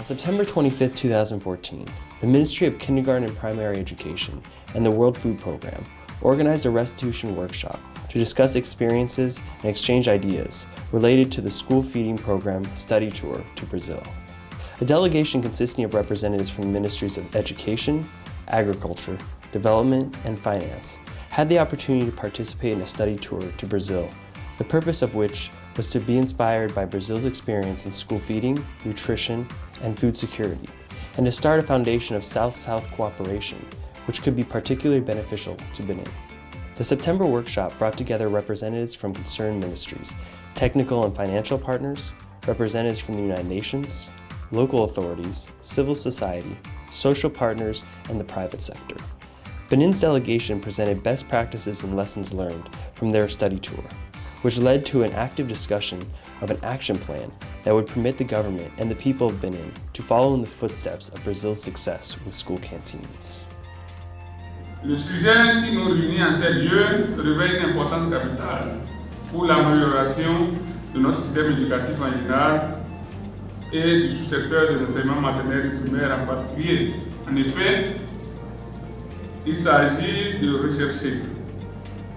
On September 25, 2014, the Ministry of Kindergarten and Primary Education and the World Food Programme organized a restitution workshop to discuss experiences and exchange ideas related to the school feeding program study tour to Brazil. A delegation consisting of representatives from the Ministries of Education, Agriculture, Development, and Finance had the opportunity to participate in a study tour to Brazil, the purpose of which was to be inspired by Brazil's experience in school feeding, nutrition, and food security, and to start a foundation of South-South cooperation, which could be particularly beneficial to Benin. The September workshop brought together representatives from concerned ministries, technical and financial partners, representatives from the United Nations, local authorities, civil society, social partners, and the private sector. Benin's delegation presented best practices and lessons learned from their study tour, which led to an active discussion of an action plan that would permit the government and the people of Benin to follow in the footsteps of Brazil's success with school canteens. Le sujet qui nous réunit en ces lieux revêt une importance capitale pour l'amélioration de notre système éducatif en général et du sous-secteur des enseignements maternels et primaires en particulier. En effet, il s'agit de rechercher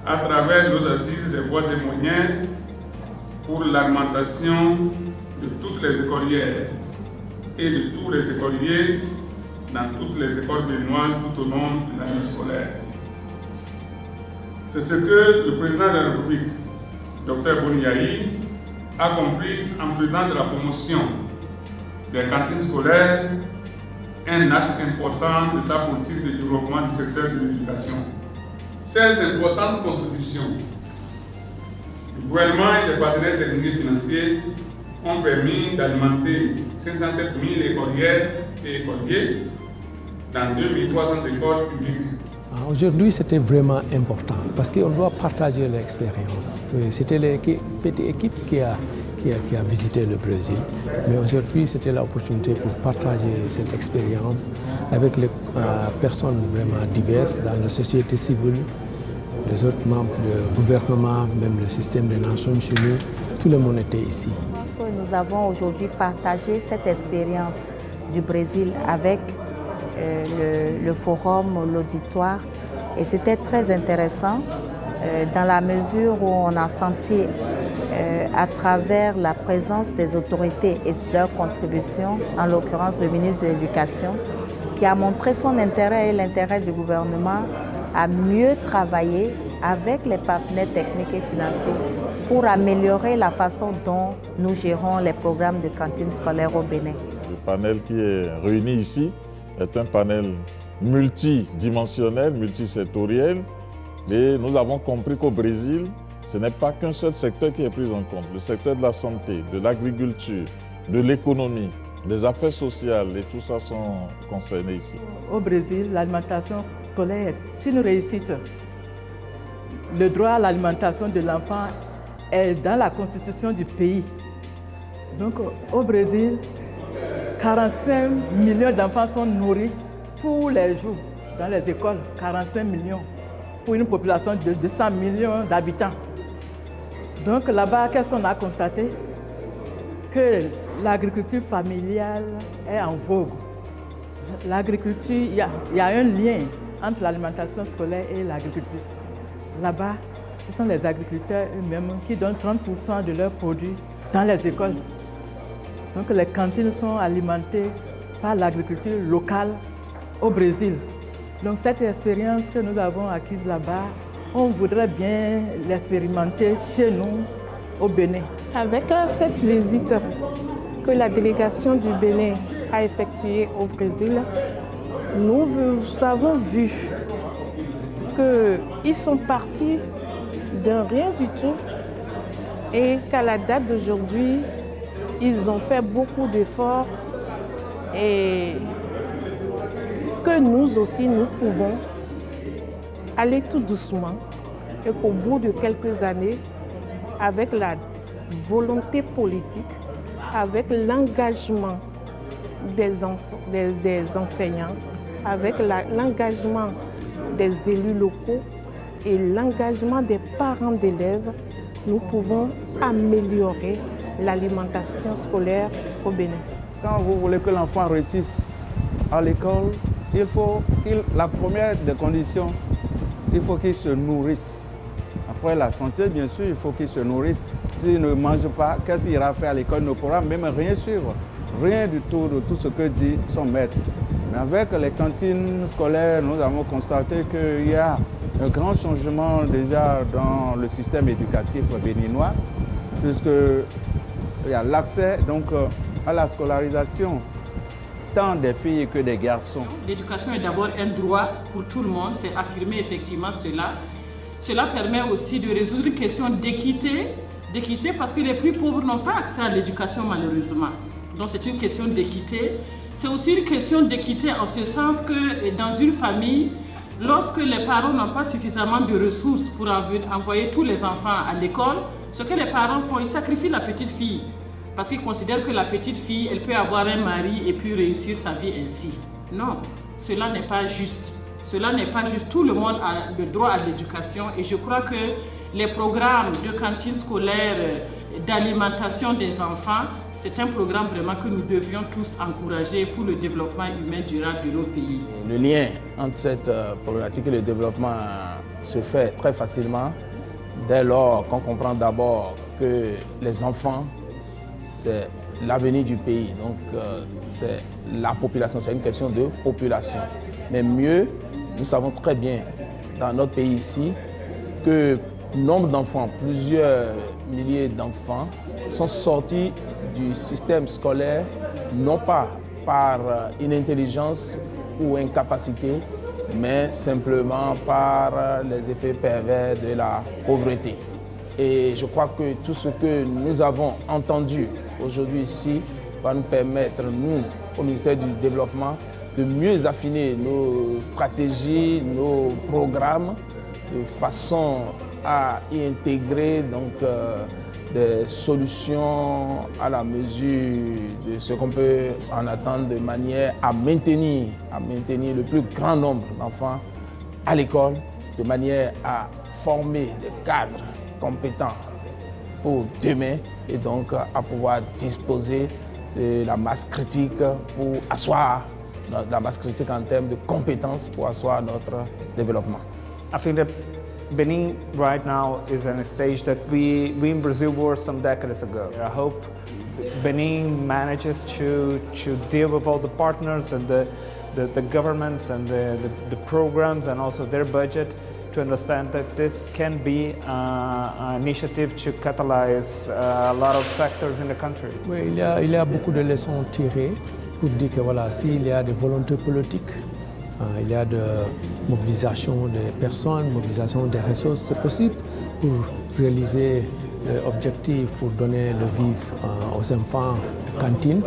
à travers nos assises des voies et moyens pour l'alimentation de toutes les écolières et de tous les écoliers dans toutes les écoles béninoises tout au long de l'année scolaire. C'est ce que le président de la République, Dr Boni Yayi, a compris en faisant de la promotion des cantines scolaires un axe important de sa politique de développement du secteur de l'éducation. Ces importantes contributions du gouvernement et des partenaires techniques et financiers ont permis d'alimenter 507 000 écolières et écoliers dans 2300 écoles publiques. Aujourd'hui, c'était vraiment important parce qu'on doit partager l'expérience. C'était l'équipe, petite équipe qui a visité le Brésil, mais aujourd'hui, c'était l'opportunité pour partager cette expérience avec les personnes vraiment diverses dans la société civile, les autres membres du gouvernement, même le système des Nations Unies, tout le monde était ici. Nous avons aujourd'hui partagé cette expérience du Brésil avec le forum, l'auditoire, et c'était très intéressant dans la mesure où on a senti à travers la présence des autorités et leur contribution, en l'occurrence le ministre de l'Éducation, qui a montré son intérêt et l'intérêt du gouvernement à mieux travailler avec les partenaires techniques et financiers pour améliorer la façon dont nous gérons les programmes de cantines scolaires au Bénin. Le panel qui est réuni ici est un panel multidimensionnel, multisectoriel, et nous avons compris qu'au Brésil, ce n'est pas qu'un seul secteur qui est pris en compte. Le secteur de la santé, de l'agriculture, de l'économie, des affaires sociales et tout ça sont concernés ici. Au Brésil, l'alimentation scolaire est une réussite. Le droit à l'alimentation de l'enfant est dans la constitution du pays. Donc au Brésil, 45 millions d'enfants sont nourris tous les jours dans les écoles. 45 millions pour une population de 200 millions d'habitants. Donc là-bas, qu'est-ce qu'on a constaté? Que l'agriculture familiale est en vogue. L'agriculture, il y a un lien entre l'alimentation scolaire et l'agriculture. Là-bas, ce sont les agriculteurs eux-mêmes qui donnent 30% de leurs produits dans les écoles. Donc les cantines sont alimentées par l'agriculture locale au Brésil. Donc cette expérience que nous avons acquise là-bas, on voudrait bien l'expérimenter chez nous au Bénin. Avec cette visite que la délégation du Bénin a effectuée au Brésil, nous avons vu qu'ils sont partis de rien du tout et qu'à la date d'aujourd'hui, ils ont fait beaucoup d'efforts et que nous aussi, nous pouvons aller tout doucement et qu'au bout de quelques années, avec la volonté politique, avec l'engagement des enseignants, avec l'engagement des élus locaux et l'engagement des parents d'élèves, nous pouvons améliorer l'alimentation scolaire au Bénin. quand vous voulez que l'enfant réussisse à l'école, la première des conditions, il faut qu'il se nourrisse. Après la santé, bien sûr, il faut qu'il se nourrisse. S'il ne mange pas, qu'est-ce qu'il ira faire à l'école? Il ne pourra même rien suivre. Rien du tout de tout ce que dit son maître. Mais avec les cantines scolaires, nous avons constaté qu'il y a un grand changement déjà dans le système éducatif béninois, puisqu'il y a l'accès donc à la scolarisation tant des filles que des garçons. L'éducation est d'abord un droit pour tout le monde, c'est affirmer effectivement cela. Cela permet aussi de résoudre une question d'équité parce que les plus pauvres n'ont pas accès à l'éducation malheureusement. Donc c'est une question d'équité. C'est aussi une question d'équité en ce sens que dans une famille, lorsque les parents n'ont pas suffisamment de ressources pour envoyer tous les enfants à l'école, ce que les parents font, ils sacrifient la petite fille parce qu'ils considèrent que la petite fille, elle peut avoir un mari et puis réussir sa vie ainsi. Non, cela n'est pas juste. Cela n'est pas juste. Tout le monde a le droit à l'éducation et je crois que les programmes de cantine scolaire, d'alimentation des enfants, c'est un programme vraiment que nous devions tous encourager pour le développement humain durable de nos pays. Le lien entre cette problématique et le développement se fait très facilement dès lors qu'on comprend d'abord que les enfants, c'est l'avenir du pays. Donc c'est la population, c'est une question de population. Mais mieux, nous savons très bien dans notre pays ici que nombre d'enfants, plusieurs milliers d'enfants sont sortis du système scolaire non pas par inintelligence ou incapacité, mais simplement par les effets pervers de la pauvreté. Et je crois que tout ce que nous avons entendu aujourd'hui ici va nous permettre, nous, au ministère du Développement, de mieux affiner nos stratégies, nos programmes, de façon à y intégrer donc, des solutions à la mesure de ce qu'on peut en attendre de manière à maintenir le plus grand nombre d'enfants à l'école, de manière à former des cadres compétents pour demain et donc à pouvoir disposer de la masse critique pour asseoir la masse critique en termes de compétences pour asseoir notre développement. I think that Benin right now is in a stage that we in Brazil were some decades ago. I hope Benin manages to deal with all the partners and the governments and the programs and also their budget to understand that this can be an initiative to catalyze a lot of sectors in the country. Oui, il y a beaucoup de leçons tirées pour dire que voilà, s'il y a des volontés politiques, il y a de mobilisation des personnes, mobilisation des ressources, c'est possible pour réaliser l'objectif, pour donner le vivre aux enfants cantines.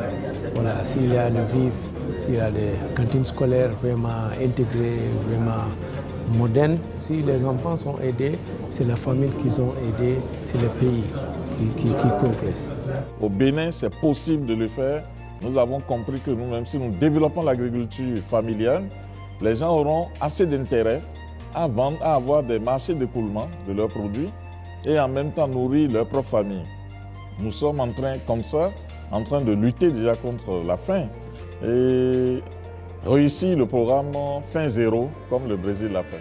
Voilà, s'il y a le vivre, s'il y a des cantines scolaires vraiment intégrées, vraiment modernes, si les enfants sont aidés, c'est la famille qu'ils ont aidé, c'est le pays qui progresse. Au Bénin, c'est possible de le faire. Nous avons compris que nous-mêmes, si nous développons l'agriculture familiale, les gens auront assez d'intérêt à vendre, à avoir des marchés d'écoulement de leurs produits et en même temps nourrir leur propre famille. Nous sommes en train de lutter déjà contre la faim et réussir le programme Faim Zéro comme le Brésil l'a fait.